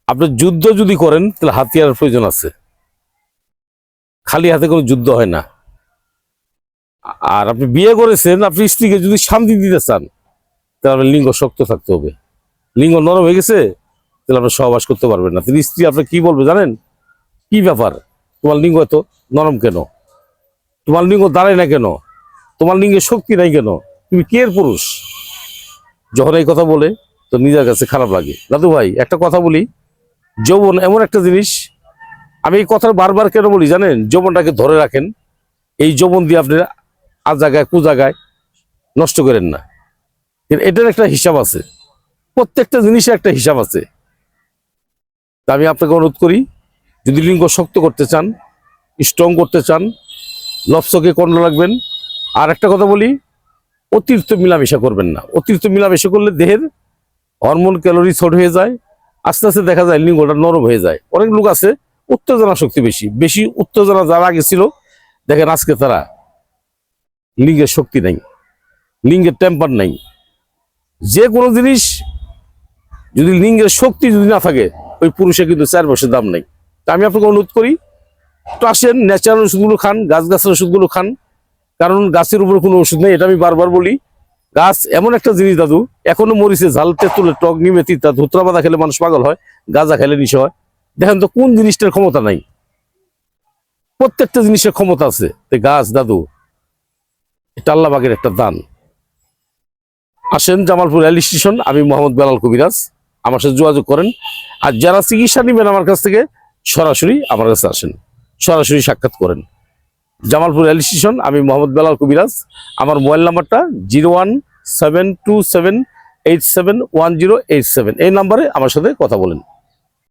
আপনি যুদ্ধ যদি করেন তাহলে হাতিয়ারের প্রয়োজন আছে, খালি হাতে কোনো যুদ্ধ হয় না। আর আপনি বিয়ে করেছেন, আপনি স্ত্রীকে যদি শান্তি দিতে চান তাহলে আপনার লিঙ্গ শক্ত থাকতে হবে। লিঙ্গ নরম হয়ে গেছে তাহলে আপনি সহবাস করতে পারবেন না। তিনি স্ত্রী আপনার কি বলবে জানেন? কি ব্যাপার, তোমার লিঙ্গ এত নরম কেন? তোমার লিঙ্গ দাঁড়ায় না কেন? তোমার লিঙ্গে শক্তি নাই কেন? তুমি কে এর পুরুষ? যখন এই কথা বলে তো নিজের কাছে খারাপ লাগে। দাদু ভাই একটা কথা বলি, যৌবন এমন একটা জিনিস, আমি এই কথা বারবার কেন বলি জানেন? যৌবনটাকে ধরে রাখেন, এই যৌবন দিয়ে আপনি আজ জায়গায় কু জায়গায় নষ্ট করেন না। কিন্তু এটার একটা হিসাব আছে, প্রত্যেকটা জিনিসের একটা হিসাব আছে। তা আমি আপনাকে অনুরোধ করি, যদি লিঙ্গ শক্ত করতে চান, স্ট্রং করতে চান, লফসকে কন্ট্রোল রাখবেন। আর একটা কথা বলি, অতিরিক্ত মিলামেশা করবেন না। অতিরিক্ত মিলামেশা করলে দেহের হরমোন ক্যালোরি শর্ট হয়ে যায়, আস্তে আস্তে দেখা যায় লিঙ্গটা নরম হয়ে যায়। অনেক লোক আছে উত্তেজনা শক্তি বেশি, বেশি উত্তেজনা যারা আগে ছিল দেখেন আজকে তারা লিঙ্গের শক্তি নাই, লিঙ্গের টেম্পার নাই। যে কোনো জিনিস যদি লিঙ্গের শক্তি যদি না থাকে ওই পুরুষের কিন্তু 4 বছর দাম নেই। তা আমি আপনাকে অনুরোধ করি, তো আসেন ন্যাচারাল ওষুধগুলো খান, গাছের ওষুধগুলো খান, কারণ গাছের উপর কোনো ওষুধ নেই। এটা আমি বারবার বলি। গাছ এমন একটা জিনিস দাদু, এখনো মরিচে ঝাল তেঁতুলে টক নিমে তিতা ধুতরা বাঁধা খেলে মানুষ পাগল হয়, গাঁজা খেলে নিশা হয়। দেখেন তো কোন জিনিসটার ক্ষমতা নাই? প্রত্যেকটা জিনিসের ক্ষমতা আছে। গাছ দাদু এটা আল্লাহ পাকের একটা দান। আসেন জামালপুর রেল স্টেশন, আমি মোহাম্মদ বেলাল কবিরাজ, আমার সাথে যোগাযোগ করেন। আর যারা চিকিৎসা নেবেন আমার কাছ থেকে সরাসরি আমার কাছে আসেন, সরাসরি সাক্ষাৎ করেন। জামালপুর রেল স্টেশন, আমি মোহাম্মদ বেলাল কবিরাজ। আমার মোবাইল নাম্বারটা 01727871087। এই নাম্বারে আমার সাথে কথা বলেন।